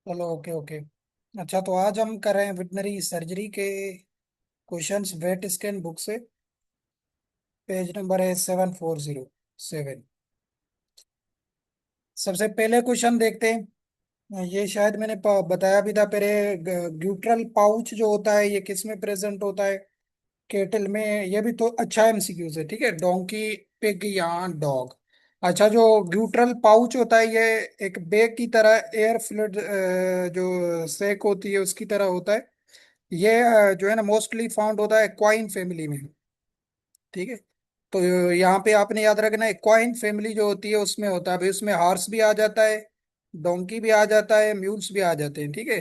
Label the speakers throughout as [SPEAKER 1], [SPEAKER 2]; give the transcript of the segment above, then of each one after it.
[SPEAKER 1] चलो, okay okay. अच्छा, तो आज हम कर रहे हैं वेटनरी सर्जरी के क्वेश्चंस वेट स्कैन बुक से। पेज नंबर है 7407। सबसे पहले क्वेश्चन देखते हैं। ये शायद मैंने बताया भी था पहले। ग्यूट्रल पाउच जो होता है ये किस में प्रेजेंट होता है? केटल में। ये भी तो अच्छा एमसीक्यूज है, ठीक है। डोंकी, पिग या डॉग। अच्छा, जो ग्यूट्रल पाउच होता है ये एक बैग की तरह एयर फ्लूइड जो सेक होती है उसकी तरह होता है। ये जो है ना मोस्टली फाउंड होता है क्वाइन फैमिली में। ठीक है। तो यहाँ पे आपने याद रखना है क्वाइन फैमिली जो होती है उसमें होता है। अभी उसमें हॉर्स भी आ जाता है, डोंकी भी आ जाता है, म्यूल्स भी आ जाते हैं, ठीक है।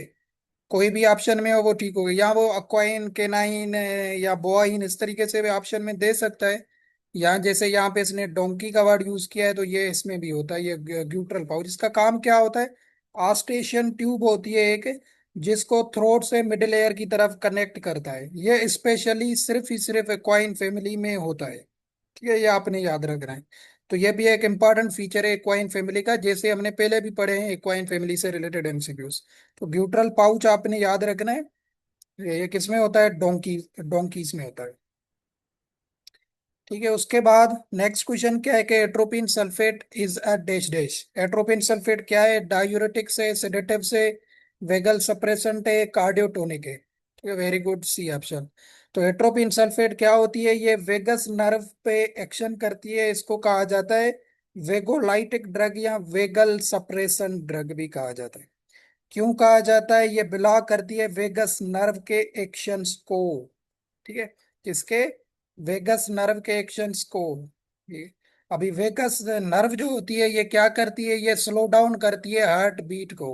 [SPEAKER 1] कोई भी ऑप्शन में हो वो ठीक होगा, या वो अक्वाइन, केनाइन या बोआइन इस तरीके से भी ऑप्शन में दे सकता है। यहाँ जैसे यहाँ पे इसने डोंकी का वर्ड यूज किया है तो ये इसमें भी होता है। ये ग्यूट्रल पाउच, इसका काम क्या होता है? आस्टेशन ट्यूब होती है एक, जिसको थ्रोट से मिडिल एयर की तरफ कनेक्ट करता है। ये स्पेशली सिर्फ ही सिर्फ एक्वाइन फैमिली में होता है। ठीक है, ये आपने याद रखना है। तो ये भी एक इम्पॉर्टेंट फीचर है एक्वाइन फैमिली का, जैसे हमने पहले भी पढ़े हैं एक्वाइन फैमिली से रिलेटेड एमसीक्यूज। तो ग्यूट्रल पाउच आपने याद रखना है। ये किसमें होता है? डोंकी, डोंकीज में होता है। ठीक है, उसके बाद नेक्स्ट क्वेश्चन क्या है कि atropine sulphate is a dash dash. Atropine sulphate क्या है? डायूरेटिक से, सेडेटिव से, वेगल सप्रेसेंट है, कार्डियोटोनिक है। ठीक है, वेरी गुड, सी ऑप्शन। तो एट्रोपिन सल्फेट क्या होती है? ये वेगस नर्व पे एक्शन करती है। इसको कहा जाता है वेगोलाइटिक ड्रग या वेगल सप्रेशन ड्रग भी कहा जाता है। क्यों कहा जाता है? ये ब्लॉक करती है वेगस नर्व के एक्शंस को। ठीक है, किसके? वेगस नर्व के एक्शंस को। ये अभी वेगस नर्व जो होती है ये क्या करती है? ये स्लो डाउन करती है हार्ट बीट को।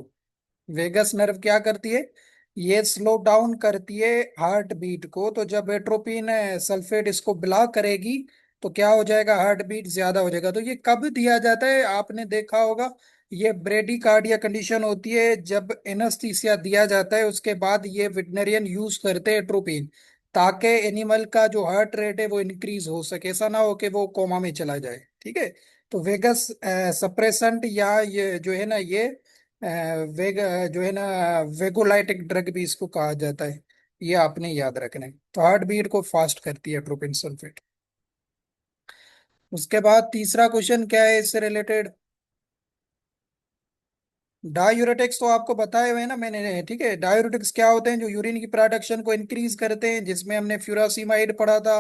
[SPEAKER 1] वेगस नर्व क्या करती है? ये स्लो डाउन करती है हार्ट बीट को। तो जब एट्रोपिन सल्फेट इसको ब्लॉक करेगी तो क्या हो जाएगा? हार्ट बीट ज्यादा हो जाएगा। तो ये कब दिया जाता है? आपने देखा होगा, ये ब्रेडिकार्डिया कंडीशन होती है जब एनेस्थीसिया दिया जाता है उसके बाद ये वेटनरियन यूज करते हैं एट्रोपिन, ताकि एनिमल का जो हार्ट रेट है वो इंक्रीज हो सके, ऐसा ना हो कि वो कोमा में चला जाए। ठीक है। तो वेगस सप्रेसेंट या ये जो है ना ये वेग जो है ना वेगोलाइटिक ड्रग भी इसको कहा जाता है। ये आपने याद रखना है। तो हार्ट बीट को फास्ट करती है एट्रोपिन सल्फेट। उसके बाद तीसरा क्वेश्चन क्या है इससे रिलेटेड? डायूरेटिक्स तो आपको बताए हुए हैं ना मैंने, ठीक है। डायूरेटिक्स क्या होते हैं? जो यूरिन की प्रोडक्शन को इंक्रीज करते हैं, जिसमें हमने फ्यूरासिमाइड पढ़ा था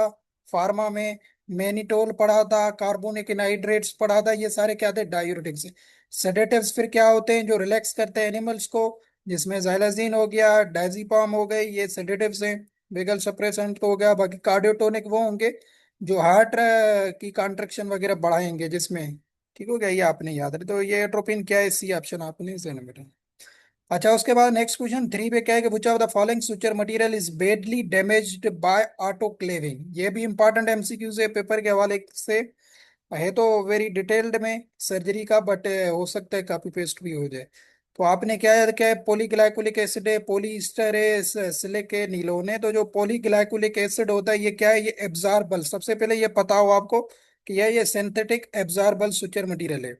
[SPEAKER 1] फार्मा में, मैनिटोल पढ़ा था, कार्बोनिक एनहाइड्रेट्स पढ़ा था। ये सारे क्या थे? डायूरेटिक्स। सेडेटिव्स फिर क्या होते हैं? जो रिलैक्स करते हैं एनिमल्स को, जिसमें जाइलाजीन हो गया, डायजीपाम हो गए, ये सेडेटिव्स हैं। वेगल सप्रेसेंट तो हो गया। बाकी कार्डियोटोनिक वो होंगे जो हार्ट की कॉन्ट्रैक्शन वगैरह बढ़ाएंगे जिसमें। ठीक हो गया, ये आपने याद रहे। तो ये एट्रोपिन क्या है? सी ऑप्शन आपने सही नंबर। अच्छा, उसके बाद नेक्स्ट क्वेश्चन 3 पे क्या है कि which of the following suture material is badly damaged bye autoclaving. ये भी इंपॉर्टेंट एमसीक्यू से पेपर के हवाले से है। तो वेरी डिटेल्ड में सर्जरी का, बट हो सकता है कॉपी पेस्ट भी हो जाए। तो आपने क्या याद क्या है? पॉलीग्लाइकोलिक एसिड है, पॉलीस्टर है, सिलिक है, नीलोन है। तो जो पॉलीग्लाइकोलिक एसिड होता है ये क्या है? ये एब्जॉर्बल, सबसे पहले ये पता हो आपको कि ये सिंथेटिक एब्जॉर्बल सुचर मटेरियल है,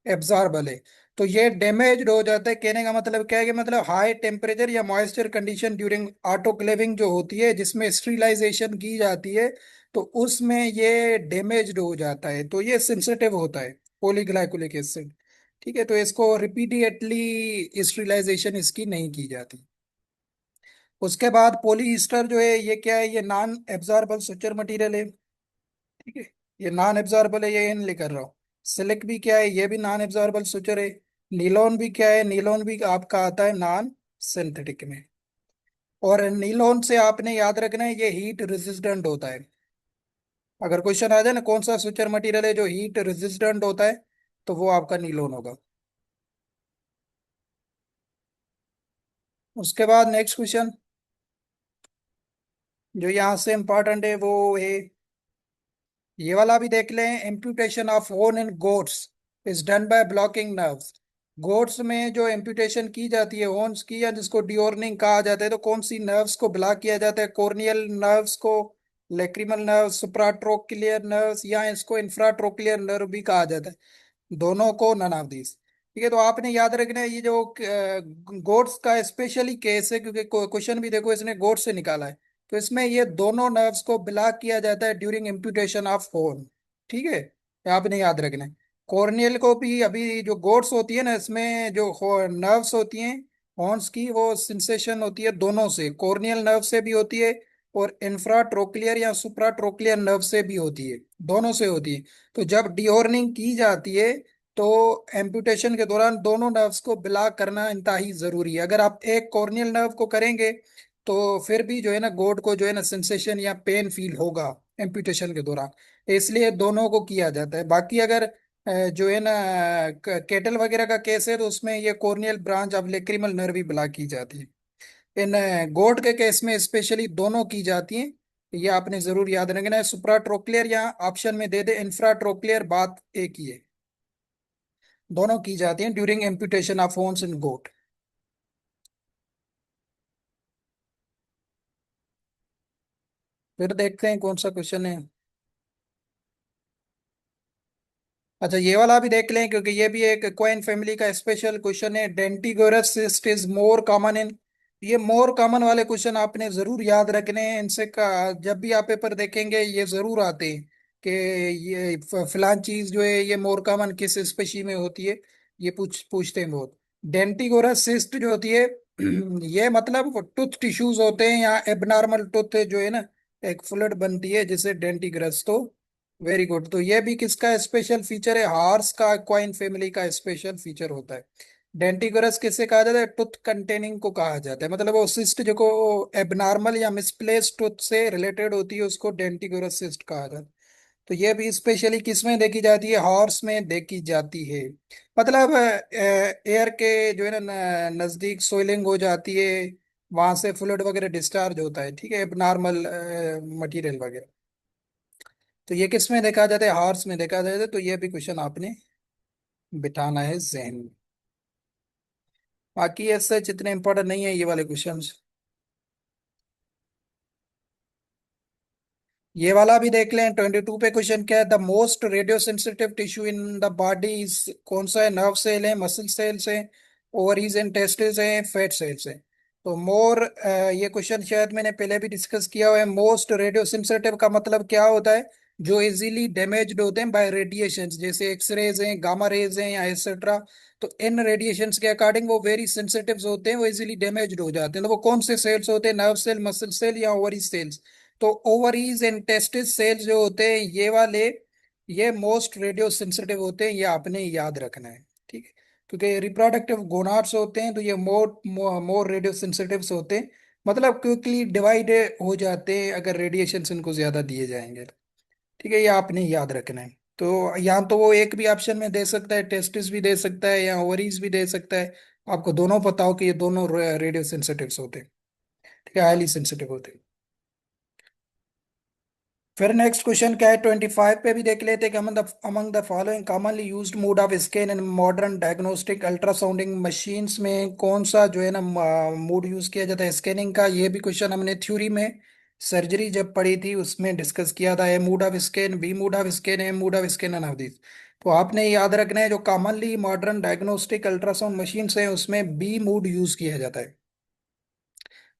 [SPEAKER 1] एब्जॉर्बल है। तो ये डैमेज हो जाता है। कहने का मतलब क्या है कि मतलब हाई टेम्परेचर या मॉइस्चर कंडीशन ड्यूरिंग ऑटोक्लेविंग जो होती है, जिसमें स्टरीलाइजेशन की जाती है, तो उसमें ये डैमेज्ड हो जाता है। तो ये सेंसिटिव होता है पॉलीग्लाइकोलिक एसिड। ठीक है, तो इसको रिपीटेडली स्टरीलाइजेशन इसकी नहीं की जाती। उसके बाद पॉलीईस्टर जो है ये क्या है? ये नॉन एब्जॉर्बल सुचर मटेरियल है। ठीक है, ये नॉन एब्जॉर्बल है, ये इन लेकर रहा हूँ। सिलिक भी क्या है? ये भी नॉन एब्जॉर्बल सुचर है। नीलोन भी क्या है? नीलोन भी आपका आता है नॉन सिंथेटिक में। और नीलोन से आपने याद रखना है ये हीट रेजिस्टेंट होता है। अगर क्वेश्चन आ जाए ना कौन सा सुचर मटेरियल है जो हीट रेजिस्टेंट होता है, तो वो आपका नीलोन होगा। उसके बाद नेक्स्ट क्वेश्चन जो यहाँ से इंपॉर्टेंट है वो है, ये वाला भी देख लें। Amputation of Horne in goats is done by blocking nerves. Goats में जो एम्पुटेशन की जाती है हॉर्न्स की, या जिसको डिओर्निंग कहा जाता है, तो कौन सी नर्व्स को ब्लॉक किया जाता है? कॉर्नियल नर्व्स को, लेक्रिमल नर्व, सुप्राट्रोक्लियर नर्व्स, या इसको इंफ्राट्रोक्लियर नर्व भी कहा जाता है। दोनों को, नन ऑफ दिस। ठीक है, तो आपने याद रखना है ये जो गोट्स का स्पेशली केस है, क्योंकि क्वेश्चन भी देखो इसने गोट से निकाला है। तो इसमें ये दोनों नर्व्स को ब्लॉक किया जाता है ड्यूरिंग इम्पुटेशन ऑफ हॉर्न। ठीक है, ये आपने याद रखना है। कॉर्नियल को भी, अभी जो गोट्स होती है ना, इसमें जो नर्व्स होती हैं हॉर्न्स की, वो सेंसेशन होती है दोनों से, कॉर्नियल नर्व से भी होती है और इंफ्राट्रोक्लियर या सुप्राट्रोक्लियर नर्व से भी होती है, दोनों से होती है। तो जब डिहॉर्निंग की जाती है तो एम्पुटेशन के दौरान दोनों नर्व्स को ब्लॉक करना इंतहाई जरूरी है। अगर आप एक कॉर्नियल नर्व को करेंगे तो फिर भी जो है ना गोड को जो है ना सेंसेशन या पेन फील होगा एम्पुटेशन के दौरान। इसलिए दोनों को किया जाता है। बाकी अगर जो है ना केटल वगैरह का केस है तो उसमें ये corneal branch of lacrimal nerve भी ब्लॉक की जाती है। इन गोड के केस में स्पेशली दोनों की जाती हैं। ये आपने जरूर याद रखना है। सुप्राट्रोक्लियर या ऑप्शन में दे दे इंफ्राट्रोक्लियर, बात एक ही है। दोनों की जाती हैं ड्यूरिंग एम्पुटेशन ऑफ होन्स इन गोट। फिर देखते हैं कौन सा क्वेश्चन है। अच्छा, ये वाला भी देख लें क्योंकि ये भी एक क्वेन फैमिली का स्पेशल क्वेश्चन है। Dentigerous cyst is more common in. ये मोर कॉमन वाले क्वेश्चन आपने जरूर याद रखने हैं। इनसे का जब भी आप पेपर देखेंगे ये जरूर आते हैं कि ये फलान चीज जो है ये मोर कॉमन किस स्पेशी में होती है। ये पूछते हैं बहुत। डेंटिगोरस सिस्ट जो होती है ये मतलब टूथ टिश्यूज होते हैं या एबनॉर्मल टूथ जो है ना, एक फ्लूइड बनती है जिसे डेंटिग्रस। तो वेरी गुड। तो ये भी किसका स्पेशल फीचर है? हॉर्स का क्वाइन फैमिली का स्पेशल फीचर होता है। डेंटिगोरस किसे कहा जाता है? टूथ कंटेनिंग को कहा जाता है। मतलब वो सिस्ट जो को एबनॉर्मल या मिसप्लेस टूथ से रिलेटेड होती है उसको डेंटिगोरस सिस्ट कहा जाता है। तो ये भी स्पेशली किस में देखी जाती है? हॉर्स में देखी जाती है। मतलब एयर के जो है ना नजदीक सोइलिंग हो जाती है, वहां से फ्लूइड वगैरह डिस्चार्ज होता है, ठीक है, एबनॉर्मल मटेरियल वगैरह। तो ये किस में देखा जाता है? हॉर्स में देखा जाता है। तो ये भी क्वेश्चन आपने बिठाना है जहन में। बाकी ऐसे जितने इंपॉर्टेंट नहीं है ये वाले क्वेश्चन। ये वाला भी देख लें। 22 पे क्वेश्चन क्या है? The most radio sensitive tissue in the body is, कौन सा है? नर्व सेल है, मसल सेल्स है, ओवरीज एंड टेस्टिस है, फैट सेल्स है। तो मोर, ये क्वेश्चन शायद मैंने पहले भी डिस्कस किया हुआ है। मोस्ट रेडियो सेंसिटिव का मतलब क्या होता है? जो इजीली डैमेज्ड होते हैं बाय रेडिएशन, जैसे एक्सरेज हैं, गामा रेज हैं या एक्सेट्रा। तो इन रेडिएशंस के अकॉर्डिंग वो वेरी सेंसिटिव होते हैं, वो इजीली डैमेज्ड हो जाते हैं। तो वो कौन से सेल्स होते हैं? नर्व सेल, मसल सेल या ओवरी सेल्स। तो ओवरीज एंड टेस्टिस सेल्स जो होते हैं ये वाले, ये मोस्ट रेडियो सेंसिटिव होते हैं। ये आपने याद रखना है, ठीक है। क्योंकि रिप्रोडक्टिव गोनाड्स होते हैं तो ये मोर मोर रेडियो सेंसिटिव होते हैं। मतलब क्विकली डिवाइड हो जाते हैं अगर रेडिएशन इनको ज्यादा दिए जाएंगे तो। ठीक है, ये आपने याद रखना है। तो यहाँ तो वो एक भी ऑप्शन में दे सकता है, टेस्टिस भी दे सकता है या ओवरीज भी दे सकता है। आपको दोनों पता हो कि ये दोनों रेडियो सेंसिटिव होते हैं, ठीक है, हाईली सेंसिटिव होते हैं। फिर नेक्स्ट क्वेश्चन क्या है? 25 पे भी देख लेते हैं कि among the following commonly used mode of scan in modern diagnostic ultrasounding machines में कौन सा जो है ना मोड यूज किया जाता है स्कैनिंग का? ये भी क्वेश्चन हमने थ्योरी में सर्जरी जब पढ़ी थी उसमें डिस्कस किया था। A mode of scan, B mode of scan, A mode of scan, and of this. तो आपने याद रखना है जो commonly modern diagnostic ultrasound machines हैं उसमें बी मोड यूज किया जाता है।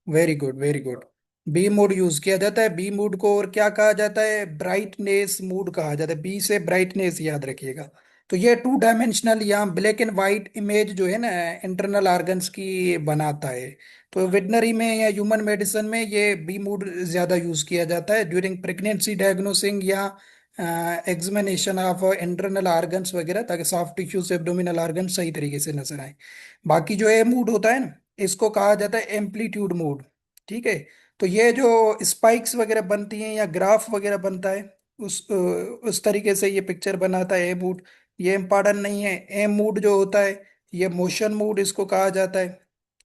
[SPEAKER 1] Very good, very good. B mode use किया जाता है। बी मूड को और क्या कहा जाता है? ब्राइटनेस मूड कहा जाता है। बी से ब्राइटनेस, याद रखिएगा। तो ये टू डायमेंशनल या ब्लैक एंड वाइट इमेज जो है ना इंटरनल ऑर्गन्स की बनाता है। तो वेटनरी में या ह्यूमन मेडिसिन में ये बी मूड ज्यादा यूज किया जाता है ड्यूरिंग प्रेगनेंसी डायग्नोसिंग या एग्जामिनेशन ऑफ इंटरनल ऑर्गन्स वगैरह, ताकि सॉफ्ट टिश्यूज एब्डोमिनल ऑर्गन सही तरीके से नजर आए। बाकी जो ए मूड होता है ना, इसको कहा जाता है एम्पलीट्यूड मोड। ठीक है। तो ये जो स्पाइक्स वगैरह बनती हैं या ग्राफ वगैरह बनता है उस तरीके से ये पिक्चर बनाता है ए मूड। ये इम्पॉर्टेंट नहीं है। ए मूड जो होता है ये मोशन मूड इसको कहा जाता है।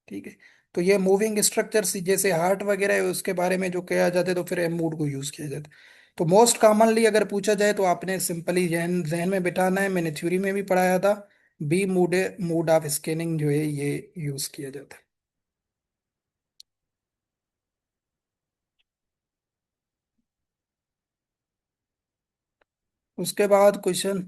[SPEAKER 1] ठीक है। तो ये मूविंग स्ट्रक्चर जैसे हार्ट वगैरह है उसके बारे में जो किया जाता है तो फिर एम मूड को यूज किया जाता है। तो मोस्ट कॉमनली अगर पूछा जाए तो आपने सिंपली जहन जहन में बिठाना है, मैंने थ्योरी में भी पढ़ाया था। B mode, mode of scanning जो है ये यूज किया जाता है। उसके बाद क्वेश्चन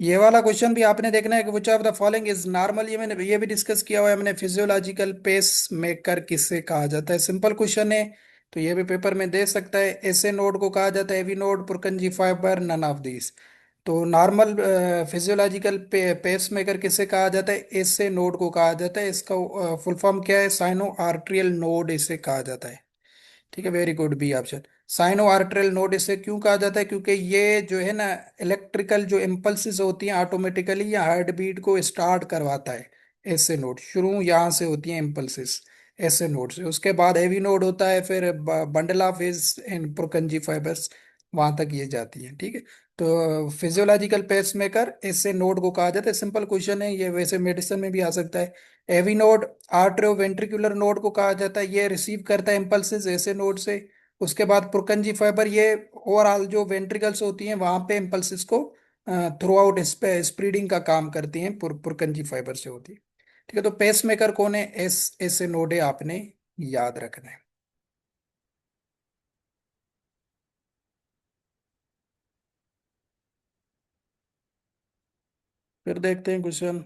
[SPEAKER 1] ये वाला क्वेश्चन भी आपने देखना है कि which of the following is normal, ये मैंने ये भी डिस्कस किया हुआ है हमने। फिजियोलॉजिकल पेस मेकर किसे कहा जाता है, सिंपल क्वेश्चन है। तो ये भी पेपर में दे सकता है। ऐसे नोड को कहा जाता है AV node, Purkinje fibre, none of this. तो नॉर्मल फिजियोलॉजिकल पेस मेकर किसे कहा जाता है, ऐसे नोड को कहा जाता है। इसका फुल फॉर्म क्या है, साइनो आर्ट्रियल नोड इसे कहा जाता है। ठीक है, very good, B option. Sino arterial node इसे क्यों कहा जाता है, क्योंकि ये जो है ना, इलेक्ट्रिकल जो इम्पल्सेस होती हैं ऑटोमेटिकली या हार्ट बीट को स्टार्ट करवाता है। ऐसे नोड शुरू यहाँ से होती हैं इम्पल्सेस, ऐसे नोड से। उसके बाद हेवी नोड होता है, फिर bundle of waves in Purkinje fibres, वहां तक ये जाती है। ठीक है। तो फिजियोलॉजिकल पेस मेकर ऐसे नोड को कहा जाता है। सिंपल क्वेश्चन है ये, वैसे मेडिसिन में भी आ सकता है। एवी नोड आर्टरो वेंट्रिकुलर नोड को कहा जाता है, ये रिसीव करता है इम्पल्सेस ऐसे नोड से। उसके बाद पुरकनजी फाइबर, ये ओवरऑल जो वेंट्रिकल्स होती हैं वहां पे इम्पल्सेस को थ्रू आउट स्प्रीडिंग का काम करती हैं, पुरकनजी फाइबर से होती है। ठीक है, तो पेस मेकर कौन है, एस ऐसे नोड है, आपने याद रखना है। फिर देखते हैं क्वेश्चन।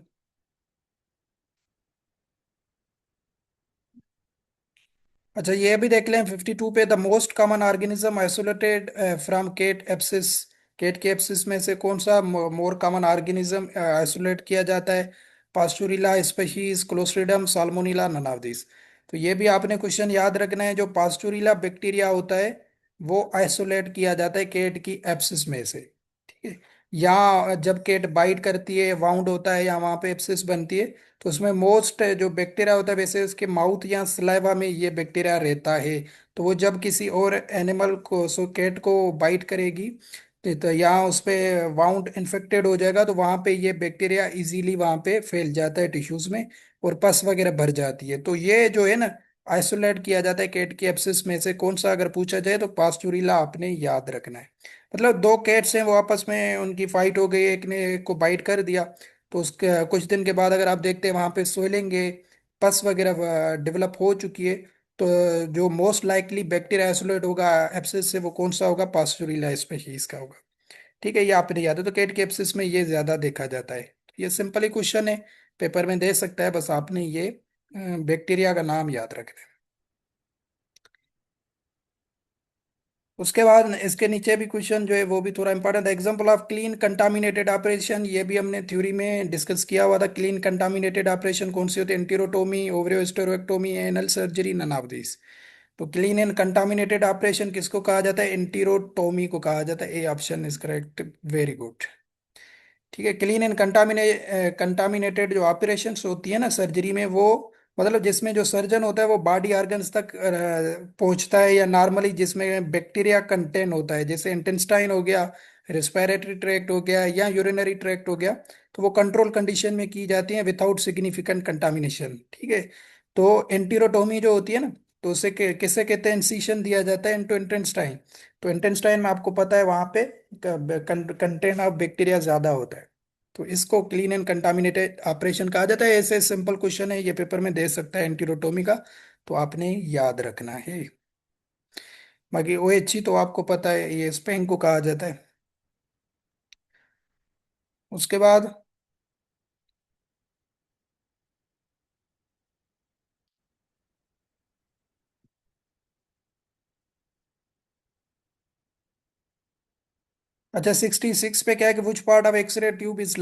[SPEAKER 1] अच्छा, ये भी देख लें 52 पे, the most common organism isolated from केट एप्सिस। केट के एप्सिस में से कौन सा मोर कॉमन ऑर्गेनिज्म आइसोलेट किया जाता है, Pasteurella species, Clostridium, Salmonella, none of this. तो ये भी आपने क्वेश्चन याद रखना है। जो पास्चुरिला बैक्टीरिया होता है वो आइसोलेट किया जाता है केट की एप्सिस में से। ठीक है। या जब केट बाइट करती है, वाउंड होता है या वहां पे एप्सिस बनती है, तो उसमें मोस्ट जो बैक्टीरिया होता है, वैसे उसके माउथ या सलाइवा में ये बैक्टीरिया रहता है। तो वो जब किसी और एनिमल को, सो कैट को बाइट करेगी, तो यहाँ उस पे वाउंड इन्फेक्टेड हो जाएगा, तो वहाँ पे ये बैक्टीरिया इजीली वहाँ पे फैल जाता है टिश्यूज में, और पस वगैरह भर जाती है। तो ये जो है ना, आइसोलेट किया जाता है कैट की एब्सिस में से। कौन सा अगर पूछा जाए तो पास्चुरिला आपने याद रखना है। मतलब दो कैट्स हैं, वो आपस में उनकी फाइट हो गई, एक ने एक को बाइट कर दिया, तो उसके कुछ दिन के बाद अगर आप देखते हैं वहां पे सोइलेंगे, पस वगैरह डेवलप हो चुकी है, तो जो मोस्ट लाइकली बैक्टीरिया आइसोलेट होगा एप्सिस से, वो कौन सा होगा, पास्चुरिला स्पीशीज का होगा। ठीक है, ये आपने याद है। तो कैट के एप्सिस में ये ज्यादा देखा जाता है। ये सिंपल ही क्वेश्चन है, पेपर में दे सकता है, बस आपने ये बैक्टीरिया का नाम याद रखना है। उसके बाद इसके नीचे भी क्वेश्चन जो है वो भी थोड़ा इंपॉर्टेंट है। Example of clean contaminated operation, ये भी हमने थ्योरी में डिस्कस किया हुआ था। क्लीन कंटामिनेटेड ऑपरेशन कौन सी होती है, enterotomy, ovariohysterectomy, anal surgery, none of this. तो क्लीन एंड कंटामिनेटेड ऑपरेशन किसको कहा जाता है, एंटीरोटोमी को कहा जाता है। A option is correct, very good. ठीक है, क्लीन एंड कंटामिनेटेड जो ऑपरेशंस होती है ना सर्जरी में, वो मतलब जिसमें जो सर्जन होता है वो बॉडी ऑर्गन्स तक पहुंचता है, या नॉर्मली जिसमें बैक्टीरिया कंटेन होता है, जैसे इंटेस्टाइन हो गया, रेस्पिरेटरी ट्रैक्ट हो गया, या यूरिनरी ट्रैक्ट हो गया, तो वो कंट्रोल कंडीशन में की जाती है विदाउट सिग्निफिकेंट कंटामिनेशन। ठीक है। तो एंटीरोटोमी जो होती है ना, तो उसे किसे कहते हैं, इंसिशन दिया जाता है इनटू इंटेस्टाइन। तो इंटेस्टाइन में आपको पता है वहां पे कंटेंट ऑफ बैक्टीरिया ज्यादा होता है। तो इसको क्लीन एंड कंटामिनेटेड ऑपरेशन कहा जाता है। ऐसे सिंपल क्वेश्चन है, ये पेपर में दे सकता है एंटीरोटोमी का, तो आपने याद रखना है। बाकी ओएचई तो आपको पता है, ये स्पेन को कहा जाता है। उसके बाद, अच्छा 66 पे क्या है कि which part of X ray tube is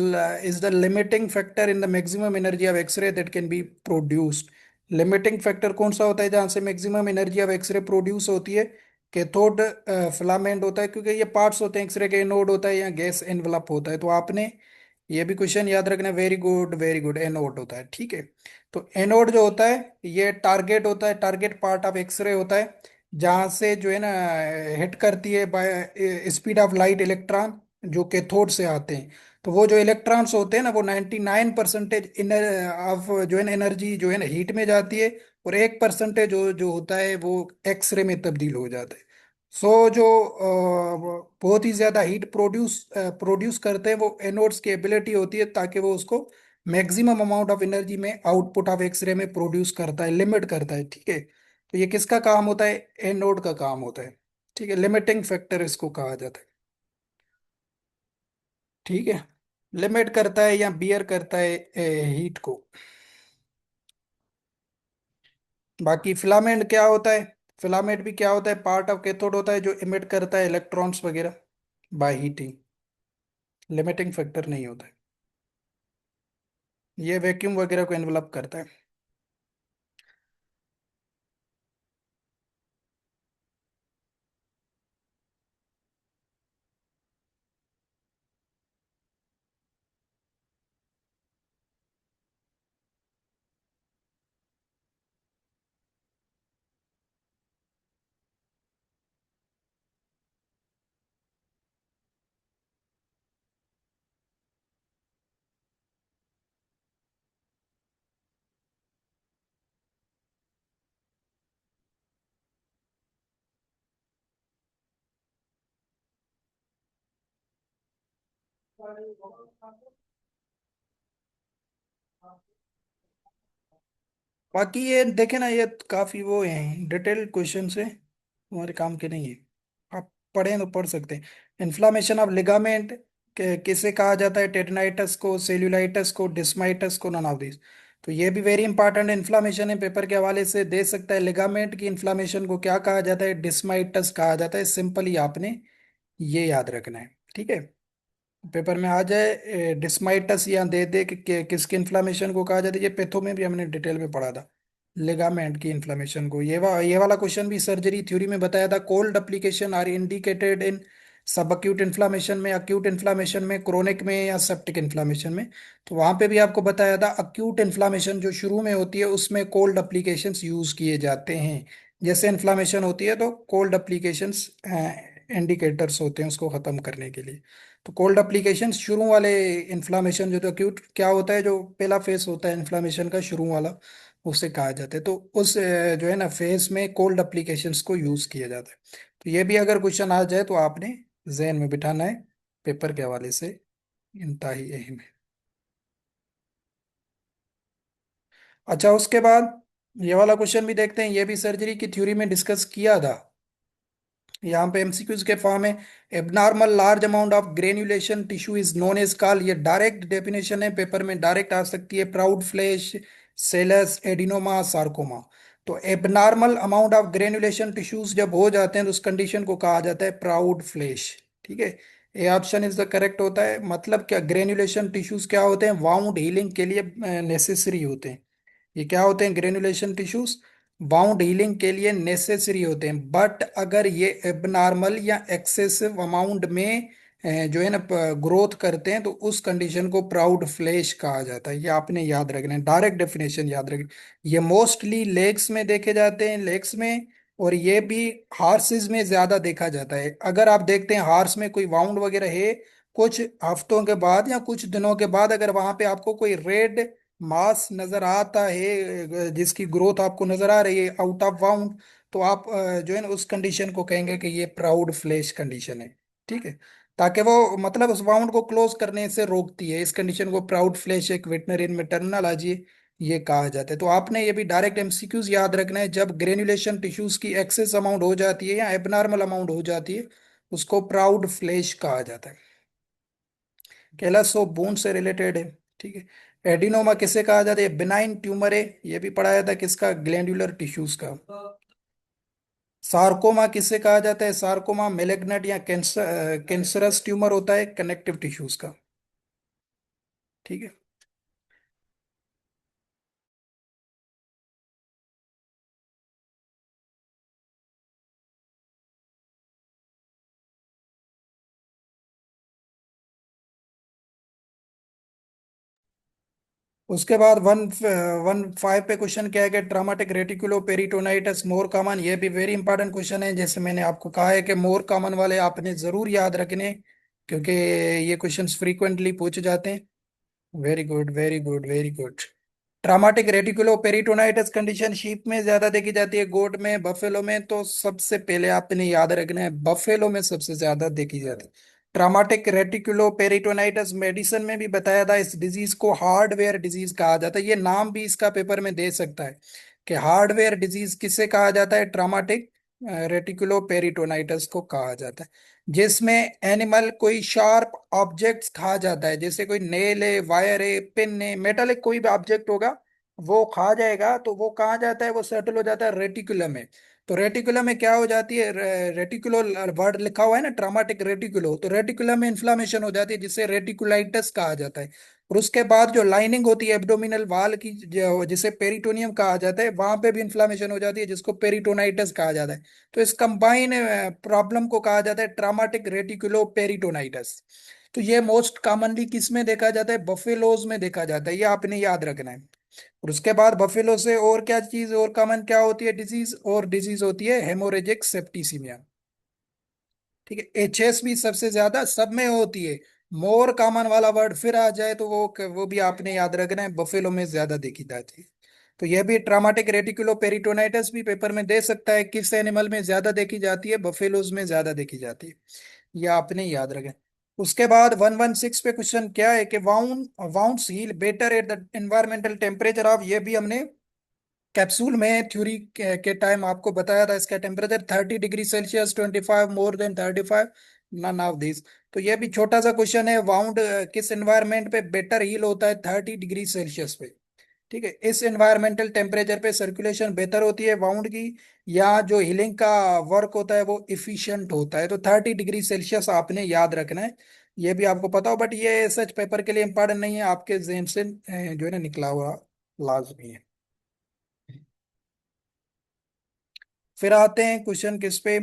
[SPEAKER 1] the limiting factor in the maximum energy of X ray that can be produced. Limiting factor कौन सा होता है जहां से maximum energy of X ray produce होती है, कैथोड फिलामेंट होता है, क्योंकि ये पार्ट्स होते हैं एक्सरे के, एनोड होता है या गैस एनवलप होता है। तो आपने ये भी क्वेश्चन याद रखना, very good very good, anode होता है। ठीक है। तो एनोड जो होता है ये टारगेट होता है, टारगेट पार्ट ऑफ एक्सरे होता है, जहां से जो है ना हिट करती है by speed of light electron जो कैथोड से आते हैं। तो वो जो इलेक्ट्रॉन्स होते हैं ना, वो 99% ऑफ जो है ना एनर्जी जो है ना हीट में जाती है, और 1% जो जो होता है वो एक्सरे में तब्दील हो जाता है। सो जो बहुत ही ज्यादा हीट प्रोड्यूस करते हैं, वो एनोड्स की एबिलिटी होती है, ताकि वो उसको मैक्सिमम अमाउंट ऑफ एनर्जी में आउटपुट ऑफ एक्सरे में प्रोड्यूस करता है, लिमिट करता है। ठीक है। तो ये किसका काम होता है, एनोड का काम होता है। ठीक है, लिमिटिंग फैक्टर इसको कहा जाता है। ठीक है। लिमिट करता है या बियर करता है हीट को। बाकी फिलामेंट क्या होता है? फिलामेंट भी क्या होता है? पार्ट ऑफ कैथोड होता है जो इमिट करता है इलेक्ट्रॉन्स वगैरह बाय हीटिंग। लिमिटिंग फैक्टर नहीं होता है। ये वैक्यूम वगैरह को एनवलप करता है। बाकी ये देखे ना, ये काफी वो है, डिटेल्ड क्वेश्चन है, हमारे काम के नहीं है। आप पढ़ें तो पढ़ सकते हैं। इन्फ्लामेशन ऑफ लिगामेंट किसे कहा जाता है? टेटनाइटस को, सेल्यूलाइटिस को, डिस्माइटस को, नन ऑफ दिस। तो ये भी वेरी इंपॉर्टेंट इन्फ्लामेशन है, पेपर के हवाले से दे सकता है। लिगामेंट की इन्फ्लामेशन को क्या कहा जाता है? डिस्माइटस कहा जाता है। सिंपली आपने ये याद रखना है, ठीक है। पेपर में आ जाए डिस्माइटस या दे दे कि किसकी इन्फ्लामेशन को कहा जाता है। ये पैथो में भी हमने डिटेल में पढ़ा था, लिगामेंट की इन्फ्लामेशन को। ये वाला क्वेश्चन भी सर्जरी थ्योरी में बताया था। Cold application are indicated in subacute inflammation में, अक्यूट इन्फ्लामेशन में, क्रोनिक में या सेप्टिक इन्फ्लामेशन में। तो वहां पे भी आपको बताया था अक्यूट इन्फ्लामेशन जो शुरू में होती है उसमें कोल्ड एप्लीकेशंस यूज किए जाते हैं। जैसे इन्फ्लामेशन होती है तो कोल्ड एप्लीकेशंस इंडिकेटर्स होते हैं उसको खत्म करने के लिए। तो कोल्ड एप्लीकेशन शुरू वाले इन्फ्लामेशन जो, तो एक्यूट क्या होता है, जो पहला फेस होता है इन्फ्लामेशन का शुरू वाला, उसे कहा जाता है। तो उस जो है ना फेस में कोल्ड एप्लीकेशंस को यूज किया जाता है। तो ये भी अगर क्वेश्चन आ जाए तो आपने जहन में बिठाना है, पेपर के हवाले से इंतहाई अहम है। अच्छा, उसके बाद ये वाला क्वेश्चन भी देखते हैं, ये भी सर्जरी की थ्योरी में डिस्कस किया था। यहाँ पे एमसीक्यूज के फॉर्म है। Abnormal large amount of granulation tissue is known as call, ये डायरेक्ट डेफिनेशन है, पेपर में डायरेक्ट आ सकती है। Proud flesh, callus, adenoma, sarcoma. तो abnormal amount of granulation tissues जब हो जाते हैं तो उस कंडीशन को कहा जाता है प्राउड फ्लैश, ठीक है। A option is the correct होता है। मतलब क्या, ग्रेन्युलेशन टिश्यूज क्या होते हैं? वाउंड हीलिंग के लिए नेसेसरी होते हैं। ये क्या होते हैं? ग्रेनुलेशन टिश्यूज बाउंड हीलिंग के लिए नेसेसरी होते हैं। बट अगर ये एबनॉर्मल या एक्सेसिव अमाउंट में जो है ना ग्रोथ करते हैं तो उस कंडीशन को प्राउड फ्लैश कहा जाता है। ये आपने याद रखना है, डायरेक्ट डेफिनेशन याद रखना। ये मोस्टली लेग्स में देखे जाते हैं, लेग्स में। और ये भी हार्सेस में ज्यादा देखा जाता है। अगर आप देखते हैं हार्स में कोई वाउंड वगैरह है, कुछ हफ्तों के बाद या कुछ दिनों के बाद अगर वहां पे आपको कोई रेड मास नजर आता है, जिसकी ग्रोथ आपको नजर आ रही है आउट ऑफ बाउंड, तो आप जो है ना उस कंडीशन को कहेंगे कि ये प्राउड फ्लैश कंडीशन है, ठीक है। ताकि वो मतलब उस बाउंड को क्लोज करने से रोकती है। इस कंडीशन को प्राउड फ्लैश एक वेटनरियन में टर्मिनोलॉजी ये कहा जाता है। तो आपने ये भी डायरेक्ट एमसीक्यूज याद रखना है। जब ग्रेन्युलेशन टिश्यूज की एक्सेस अमाउंट हो जाती है या एबनॉर्मल अमाउंट हो जाती है, उसको प्राउड फ्लैश कहा जाता है। कैलस बोन से रिलेटेड है, ठीक है। एडिनोमा किसे कहा जाता है? बिनाइन ट्यूमर है, ये भी पढ़ाया था, किसका? ग्लैंडुलर टिश्यूज का। सार्कोमा किसे कहा जाता है? सार्कोमा मेलेग्नेंट या कैंसरस ट्यूमर होता है कनेक्टिव टिश्यूज का, ठीक है। उसके बाद 1.15 पे क्वेश्चन क्या है कि traumatic reticulo peritonitis more common, ये भी वेरी इंपॉर्टेंट क्वेश्चन है। जैसे मैंने आपको कहा है कि मोर कॉमन वाले आपने जरूर याद रखने, क्योंकि ये क्वेश्चंस फ्रीक्वेंटली पूछे जाते हैं। Very good, very good, very good. Traumatic reticulo peritonitis condition sheep में ज्यादा देखी जाती है, गोट में, बफेलो में। तो सबसे पहले आपने याद रखना है, बफेलो में सबसे ज्यादा देखी जाती है ट्रॉमेटिक रेटिकुलो पेरिटोनाइटिस। मेडिसिन में भी बताया था इस डिजीज को हार्डवेयर डिजीज कहा जाता है। ये नाम भी इसका पेपर में दे सकता है कि हार्डवेयर डिजीज किसे कहा जाता है? ट्रॉमेटिक रेटिकुलो पेरिटोनाइटस को कहा जाता है, जिसमें एनिमल कोई शार्प ऑब्जेक्ट्स खा जाता है, जैसे कोई नेल है, वायर है, पिन है, मेटल है, कोई भी ऑब्जेक्ट होगा वो खा जाएगा, तो वो कहाँ जाता है, वो सेटल हो जाता है रेटिकुलम में। तो रेटिकुलम में क्या हो जाती है, रेटिकुलो वर्ड लिखा हुआ है ना, ट्रामाटिक रेटिकुलो, तो रेटिकुलम में इन्फ्लामेशन हो जाती है जिससे रेटिकुलाइटिस कहा जाता है। और उसके बाद जो लाइनिंग होती है एब्डोमिनल वाल की, जिसे पेरिटोनियम कहा जाता है, वहां पे भी इन्फ्लामेशन हो जाती है जिसको पेरिटोनाइटिस कहा जाता है। तो इस कंबाइन प्रॉब्लम को कहा जाता है ट्रामाटिक रेटिकुलो पेरिटोनाइटिस। तो ये मोस्ट कॉमनली किस में देखा जाता है, बफेलोज में देखा जाता है, ये आपने याद रखना है। और उसके बाद बफेलो से और क्या चीज और कॉमन क्या होती है डिजीज, और डिजीज होती है हेमोरेजिक सेप्टिसिमिया। ठीक है, एचएस भी सबसे ज्यादा सब में होती है। मोर कॉमन वाला वर्ड फिर आ जाए तो वो भी आपने याद रखना है, बफेलो में ज्यादा देखी जाती है। तो यह भी ट्रामाटिक रेटिकुलो पेरिटोनाइटिस भी पेपर में दे सकता है, किस एनिमल में ज्यादा देखी जाती है, बफेलोज में ज्यादा देखी जाती है। यह आपने याद रखें। उसके बाद 116 पे क्वेश्चन क्या है कि wounds heal better at the environmental temperature of, ये भी हमने कैप्सूल में थ्योरी के टाइम आपको बताया था, इसका temperature 30 degree Celsius, 25 more than 35, none of this. तो ये भी छोटा सा क्वेश्चन है, वाउंड किस एनवायरनमेंट पे बेटर हील होता है 30 डिग्री सेल्सियस पे। ठीक है, इस एनवायरमेंटल टेम्परेचर पे सर्कुलेशन बेहतर होती है वाउंड की, या जो हीलिंग का वर्क होता है वो इफिशिएंट होता है। तो 30 डिग्री सेल्सियस आपने याद रखना है, ये भी आपको पता हो, बट ये सच पेपर के लिए इंपॉर्टेंट नहीं है, आपके जेन से जो है ना निकला हुआ लाजमी है। फिर आते हैं क्वेश्चन किस पे,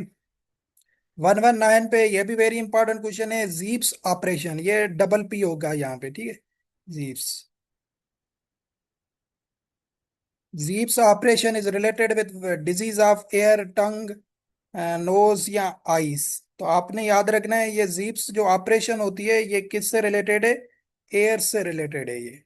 [SPEAKER 1] 119 पे, ये भी वेरी इंपॉर्टेंट क्वेश्चन है, जीप्स ऑपरेशन, ये डबल पी होगा यहाँ पे, ठीक है। जीप्स जीप्स operation is related with disease of ear, tongue, nose या आईज। तो आपने याद रखना है, ये जीप्स जो ऑपरेशन होती है ये किससे रिलेटेड है, एयर से रिलेटेड है ये।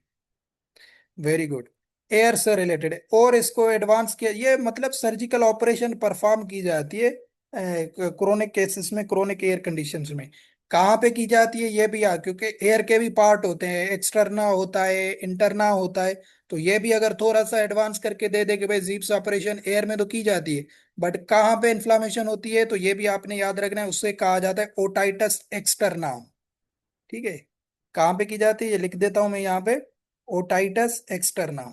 [SPEAKER 1] वेरी गुड, एयर से रिलेटेड है, और इसको एडवांस किया, ये मतलब सर्जिकल ऑपरेशन परफॉर्म की जाती है क्रोनिक केसेस में, क्रोनिक एयर कंडीशंस में। कहाँ पे की जाती है ये भी क्योंकि एयर के भी पार्ट होते हैं, एक्सटर्ना होता है, इंटरना होता है। तो ये भी अगर थोड़ा सा एडवांस करके दे दे कि भाई जीप्स ऑपरेशन एयर में तो की जाती है, बट कहाँ पे इन्फ्लामेशन होती है, तो ये भी आपने याद रखना है, उससे कहा जाता है ओटाइटस एक्सटर्ना। ठीक है, कहाँ पे की जाती है ये लिख देता हूं मैं यहाँ पे, otitis externa.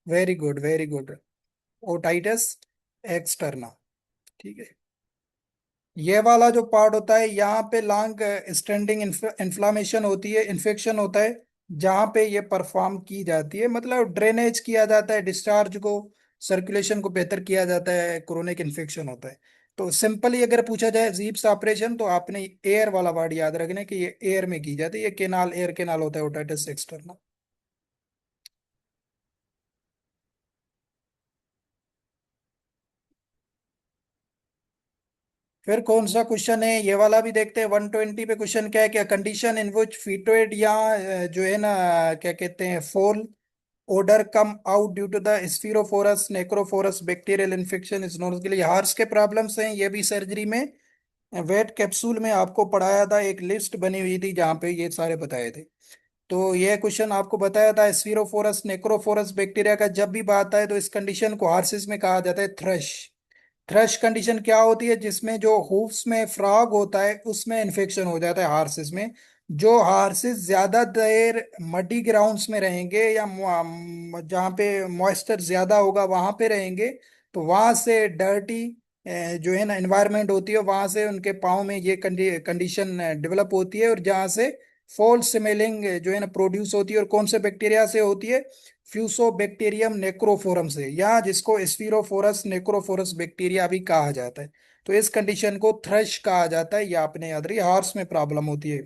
[SPEAKER 1] Very good very good, otitis externa. ठीक है, ये वाला जो पार्ट होता है यहाँ पे लॉन्ग स्टैंडिंग इन्फ्लामेशन होती है, इन्फेक्शन होता है, जहाँ पे ये परफॉर्म की जाती है, मतलब ड्रेनेज किया जाता है, डिस्चार्ज को, सर्कुलेशन को बेहतर किया जाता है, क्रोनिक इन्फेक्शन होता है। तो सिंपली अगर पूछा जाए जीप्स ऑपरेशन, तो आपने एयर वाला वर्ड याद रखना है कि ये एयर में की जाती है, ये केनाल, एयर केनाल होता है ओटाइटिस एक्सटर्ना। फिर कौन सा क्वेश्चन है ये वाला भी देखते हैं, 120 पे क्वेश्चन क्या है, क्या कंडीशन इन विच फीटोइड या जो है ना क्या कहते हैं फोल odor come out due to the Sphaerophorus necrophorus bacterial infection is known, के लिए हार्स के प्रॉब्लम्स हैं, ये भी सर्जरी में वेट कैप्सूल में आपको पढ़ाया था, एक लिस्ट बनी हुई थी जहाँ पे ये सारे बताए थे। तो ये क्वेश्चन आपको बताया था, स्फीरोफोरस नेक्रोफोरस बैक्टीरिया का जब भी बात आए तो इस कंडीशन को हार्सिस में कहा जाता है थ्रश। थ्रश कंडीशन क्या होती है, जिसमें जो हूफ्स में फ्रॉग होता है उसमें इन्फेक्शन हो जाता है हार्सिस में। जो हार्सिस ज्यादा देर मडी ग्राउंड्स में रहेंगे या जहाँ पे मॉइस्चर ज्यादा होगा वहां पे रहेंगे, तो वहां से डर्टी जो है ना एनवायरनमेंट होती है, वहां से उनके पाँव में ये कंडीशन डेवलप होती है, और जहाँ से फॉल स्मेलिंग जो है ना प्रोड्यूस होती है, और कौन से बैक्टीरिया से होती है, फ्यूसोबैक्टीरियम नेक्रोफोरम से, या जिसको स्फीरोफोरस नेक्रोफोरस बैक्टीरिया भी कहा जाता है। तो इस कंडीशन को थ्रश कहा जाता है, ये आपने याद रही, हॉर्स में प्रॉब्लम होती है।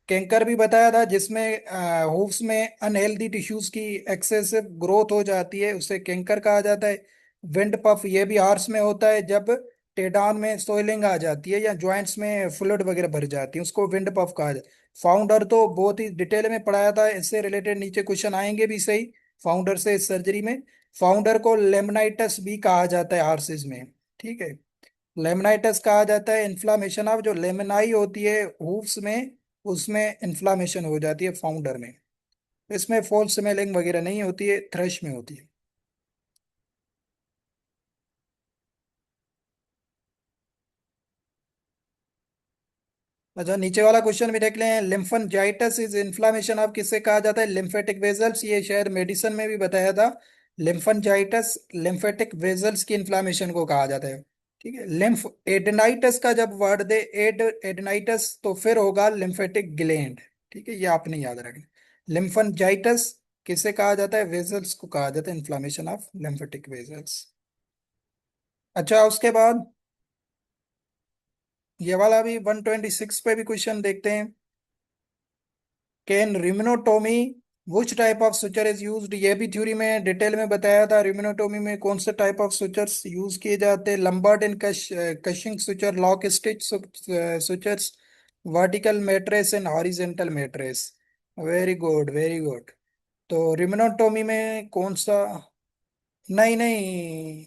[SPEAKER 1] कैंकर भी बताया था, जिसमें हूफ्स में अनहेल्दी टिश्यूज की एक्सेसिव ग्रोथ हो जाती है, उसे कैंकर कहा जाता है। विंड पफ, ये भी हॉर्स में होता है, जब टेडान में सोइलिंग आ जाती है या जॉइंट्स में फ्लूइड वगैरह भर जाती है, उसको विंड पफ कहा जाता है। फाउंडर तो बहुत ही डिटेल में पढ़ाया था, इससे रिलेटेड नीचे क्वेश्चन आएंगे भी सही, फाउंडर से इस सर्जरी में। फाउंडर को लेमनाइटस भी कहा जाता है हॉर्सेज में। ठीक है, लेमनाइटस कहा जाता है इन्फ्लामेशन ऑफ, जो लेमनाई होती है हूफ्स में, उसमें इन्फ्लामेशन हो जाती है फाउंडर में। इसमें फॉल स्मेलिंग वगैरह नहीं होती है, थ्रश में होती है। अच्छा, नीचे वाला क्वेश्चन भी देख लें। लिम्फेंजाइटिस इज इन्फ्लामेशन ऑफ किससे कहा जाता है? Lymphatic vessels. ये शायद मेडिसिन में भी बताया था। लिम्फेंजाइटिस लिम्फेटिक वेजल्स की इन्फ्लामेशन को कहा जाता है। ठीक है। लिम्फ एडेनाइटिस का जब वर्ड दे एडेनाइटिस, तो फिर होगा लिम्फेटिक ग्लैंड। ठीक है, ये आपने याद रखना। लिम्फेंजाइटिस किसे कहा जाता है? वेजल्स को कहा जाता है, इन्फ्लामेशन ऑफ लिम्फेटिक वेजल्स। अच्छा, उसके बाद ये वाला भी 126 पे भी क्वेश्चन देखते हैं। Can rumenotomy which type of suture is used? ये भी थ्योरी में डिटेल में बताया था। रिमिनोटोमी में कौन से टाइप ऑफ सुचर्स यूज किए जाते हैं? Lombard and Cushing suture, lock stitch sutures, vertical mattress and horizontal mattress. Very good, very good. तो रिमिनोटोमी में कौन सा? नहीं नहीं,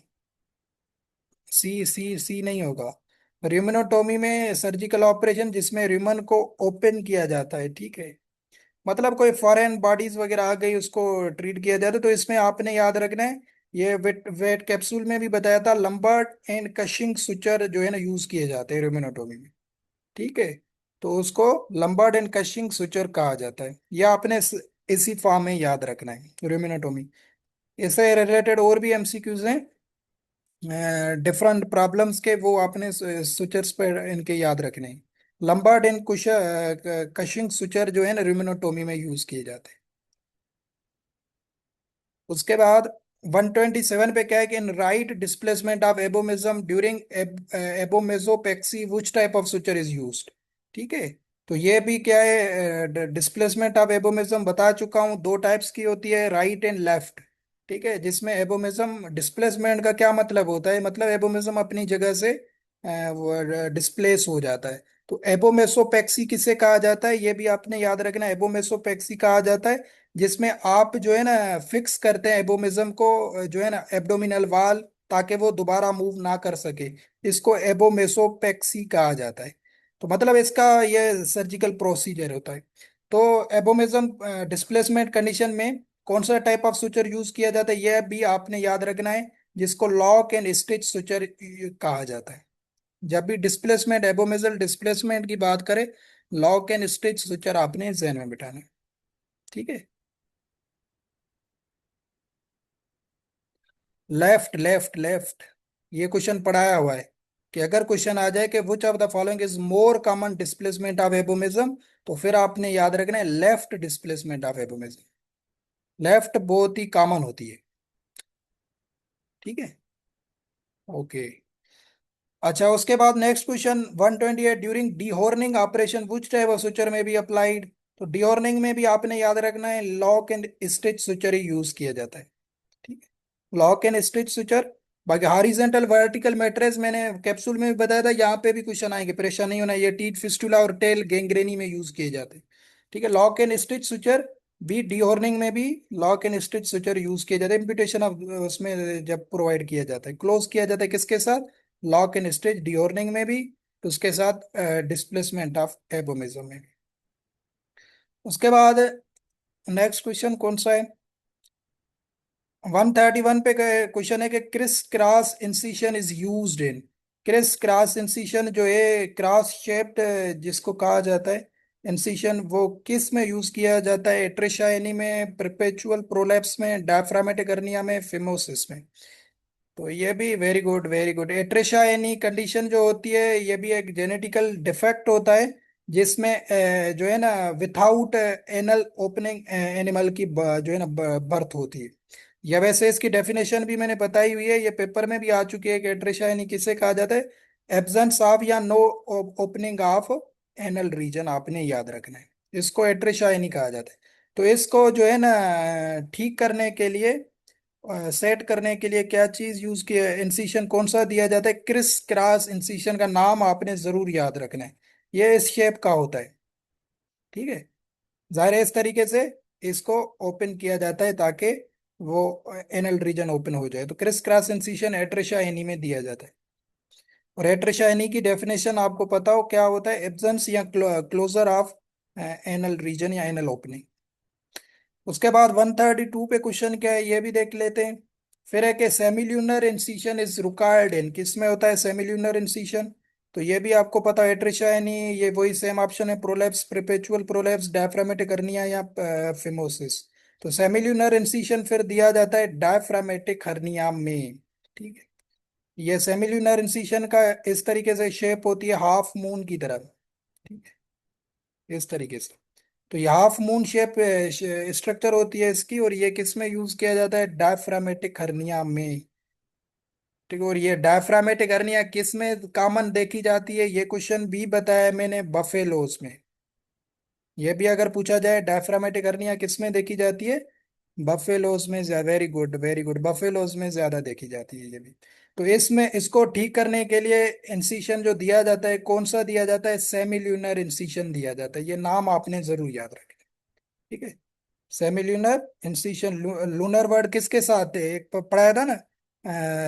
[SPEAKER 1] सी सी सी नहीं होगा। रिमिनोटोमी में सर्जिकल ऑपरेशन जिसमें रिमन को ओपन किया जाता है। ठीक है, मतलब कोई फॉरेन बॉडीज वगैरह आ गई, उसको ट्रीट किया जाता है। तो इसमें आपने याद रखना है, ये वेट वेट कैप्सूल में भी बताया था, लंबार्ड एंड कशिंग सुचर जो है ना यूज किए जाते हैं रिमिनोटोमी में। ठीक है, तो उसको लंबार्ड एंड कशिंग सुचर कहा जाता है। यह आपने इसी फॉर्म में याद रखना है रिमिनोटोमी। इससे रिलेटेड और भी एमसीक्यूज हैं डिफरेंट प्रॉब्लम्स के, वो आपने सुचर्स पर इनके याद रखने हैं। लंबार्ड एंड कशिंग सुचर जो है ना रिमिनोटोमी में यूज किए जाते हैं। उसके बाद 127 पे क्या है कि in right displacement of abomasum during abomasopexy which type of suture is used? ठीक है, तो ये भी क्या है, डिस्प्लेसमेंट ऑफ एबोमिज्म बता चुका हूँ, दो टाइप्स की होती है, राइट एंड लेफ्ट। ठीक है, जिसमें एबोमिज्म डिस्प्लेसमेंट का क्या मतलब होता है? मतलब एबोमिज्म अपनी जगह से डिस्प्लेस हो जाता है। तो एबोमेसोपेक्सी किसे कहा जाता है? ये भी आपने याद रखना। एबोमेसोपेक्सी कहा जाता है जिसमें आप जो है ना फिक्स करते हैं एबोमिज्म को, जो है ना एब्डोमिनल वाल, ताकि वो दोबारा मूव ना कर सके। इसको एबोमेसोपेक्सी कहा जाता है। तो मतलब इसका ये सर्जिकल प्रोसीजर होता है। तो एबोमिज्म डिस्प्लेसमेंट कंडीशन में कौन सा टाइप ऑफ सुचर यूज किया जाता है? यह भी आपने याद रखना है, जिसको लॉक एंड स्टिच सुचर कहा जाता है। जब भी डिस्प्लेसमेंट, एबोमेजल डिस्प्लेसमेंट की बात करें, लॉक एंड स्टिच सुचर आपने जहन में बिठाना है। ठीक है। लेफ्ट लेफ्ट लेफ्ट, ये क्वेश्चन पढ़ाया हुआ है कि अगर क्वेश्चन आ जाए कि which of the following is more common displacement of abomasum, तो फिर आपने याद रखना है left displacement of abomasum. Left बहुत ही कॉमन होती है। ठीक है, ओके। अच्छा, उसके बाद next question 128, during dehorning operation which type of suture में भी अप्लाइड? तो डीहॉर्निंग में भी आपने याद रखना है lock and stitch suture he use किया जाता है। ठीक है, लॉक एंड स्टिच सुचर। बाकी हॉरिजेंटल वर्टिकल मैट्रेस मैंने कैप्सूल में भी बताया था, यहाँ पे भी क्वेश्चन आएंगे, परेशान नहीं होना। ये टीथ फिस्टुला और टेल गैंग्रेनी में यूज किए जाते हैं। ठीक है, लॉक एंड स्टिच सुचर भी डीहॉर्निंग में भी lock and stitch suture use किए जाते हैं। इम्पिटेशन ऑफ उसमें जब प्रोवाइड किया जाता है, क्लोज किया जाता है किसके साथ? लॉक एंड स्टिच डीहॉर्निंग में भी, तो उसके साथ डिस्प्लेसमेंट ऑफ एबोमिज्म में भी। उसके बाद नेक्स्ट क्वेश्चन कौन सा है? 131 पे क्वेश्चन है कि criss cross incision is used in. Criss cross incision जो है क्रॉस शेप्ड जिसको कहा जाता है इंसिशन, वो किस में यूज किया जाता है? एट्रिशाइनी में, परपेचुअल प्रोलैप्स में, डायफ्रामेटिक हर्निया में, फिमोसिस में। तो ये भी very good, very good. Atresia ani condition जो होती है, ये भी एक जेनेटिकल डिफेक्ट होता है जिसमें जो है ना विथाउट एनल ओपनिंग एनिमल की जो है ना बर्थ होती है। या वैसे इसकी डेफिनेशन भी मैंने बताई हुई है, ये पेपर में भी आ चुकी है कि एट्रिशा एनी किसे कहा जाता है? एब्सेंस ऑफ या no opening of anal region, आपने याद रखना है। इसको एट्रिशा एनी कहा जाता है। तो इसको जो है ना ठीक करने के लिए, सेट करने के लिए क्या चीज यूज किया, इंसिशन कौन सा दिया जाता है? क्रिस क्रॉस इंसिशन का नाम आपने जरूर याद रखना है। ये इस शेप का होता है। ठीक है, जाहिर है इस तरीके से इसको ओपन किया जाता है ताकि वो एनल रीजन ओपन हो जाए। तो क्रिस क्रॉस इंसिशन एट्रिशा एनी में दिया जाता है। और एट्रिशा एनी की डेफिनेशन आपको पता हो क्या होता है? एब्सेंस या क्लोजर ऑफ एनल रीजन या एनल ओपनिंग। उसके बाद 132 पे क्वेश्चन क्या है, ये भी देख लेते हैं। फिर है कि semilunar incision is required in, किस में होता है सेमिल्यूनर इंसिशन? तो ये भी आपको पता है, एट्रिशा यानी ये वही सेम ऑप्शन है, prolapse, perpetual prolapse, diaphragmatic hernia या फिमोसिस। तो सेमिल्यूनर इंसिशन फिर दिया जाता है डायफ्रामेटिक हर्निया में। ठीक है। ये सेमिल्यूनर इंसिशन का इस तरीके से शेप होती है हाफ मून की तरह। ठीक है, इस तरीके से। तो ये हाफ मून शेप स्ट्रक्चर होती है इसकी, और ये किस में यूज किया जाता है, डायफ्रामेटिक हर्निया में। ठीक है। और ये डायफ्रामेटिक हर्निया किस में कॉमन देखी जाती है, ये क्वेश्चन भी बताया मैंने, बफेलोस में। ये भी अगर पूछा जाए डायफ्रामेटिक हर्निया किस में देखी जाती है, बफेलोस में। Very good very good, buffaloes में ज्यादा देखी जाती है ये भी। तो इसमें इसको ठीक करने के लिए इंसिशन जो दिया जाता है, कौन सा दिया जाता है, सेमिल्यूनर इंसिशन दिया जाता है। ये नाम आपने जरूर याद रखना। ठीक है। Semilunar incision. लूनर वर्ड किसके साथ है, एक पढ़ाया था ना,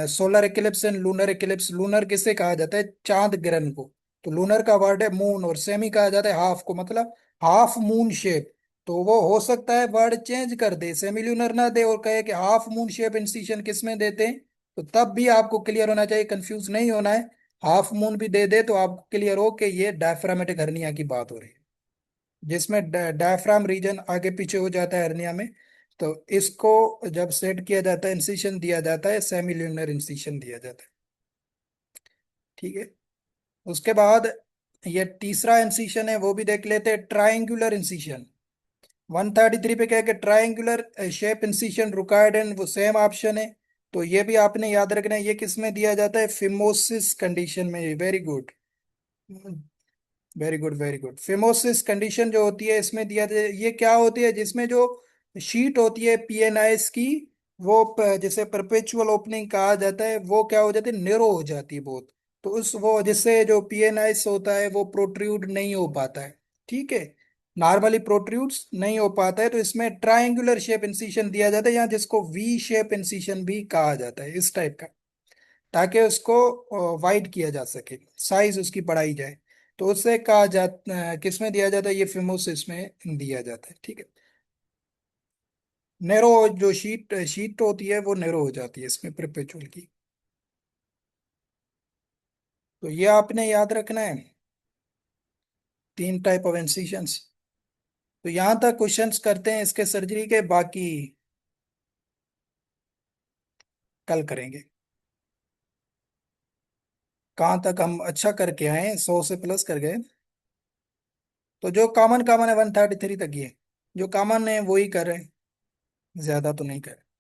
[SPEAKER 1] solar Eclipse and lunar Eclipse. Lunar किसे कहा जाता है, चांद ग्रहण को। तो लूनर का वर्ड है मून, और सेमी कहा जाता है हाफ को, मतलब हाफ मून शेप। तो वो हो सकता है वर्ड चेंज कर दे, सेमिल्यूनर ना दे और कहे कि हाफ मून शेप इंसिशन किस में देते हैं। तो तब भी आपको क्लियर होना चाहिए, कंफ्यूज नहीं होना है। हाफ मून भी दे दे तो आपको क्लियर हो कि ये डायफ्रामेटिक हर्निया की बात हो रही है, जिसमें डायफ्राम रीजन आगे पीछे हो जाता है हर्निया में। तो इसको जब सेट किया जाता है, इंसिशन दिया जाता है, सेमिल्यूनर इंसिशन दिया जाता है। ठीक है। उसके बाद ये तीसरा इंसिशन है, वो भी देख लेते हैं, ट्राइंगुलर इंसिशन। 133 पे क्या है कि triangular shape incision required and वो सेम ऑप्शन है। तो ये भी आपने याद रखना है, ये किस में दिया जाता है, फिमोसिस कंडीशन में। Very good very good very good. Phimosis condition जो होती है इसमें दिया जाए, ये क्या होती है, जिसमें जो शीट होती है पीएनआईएस की, वो जैसे परपेचुअल ओपनिंग कहा जाता है, वो क्या हो जाती है, नेरो हो जाती है बहुत। तो उस वो जिससे जो पीएनआईएस होता है वो प्रोट्रूड नहीं हो पाता है। ठीक है। नॉर्मली प्रोट्रूड्स नहीं हो पाता है, तो इसमें ट्रायंगुलर शेप इंसिशन दिया जाता है, या जिसको वी शेप इंसिशन भी कहा जाता है, इस टाइप का। ताकि उसको वाइड किया जा सके, साइज उसकी बढ़ाई जाए। तो उससे कहा जा किस में दिया जाता है, ये फिमोसिस में दिया जाता है। ठीक है। नेरो, जो शीट शीट होती है वो नेरो हो जाती है इसमें परपेचुअल की। तो ये आपने याद रखना है, तीन टाइप ऑफ इंसिशंस। तो यहाँ तक क्वेश्चंस करते हैं इसके सर्जरी के, बाकी कल करेंगे। कहाँ तक हम अच्छा करके आए, 100 से प्लस कर गए। तो जो कॉमन कॉमन है 133 तक ही है, जो कॉमन है वो ही कर रहे हैं, ज्यादा तो नहीं कर रहे।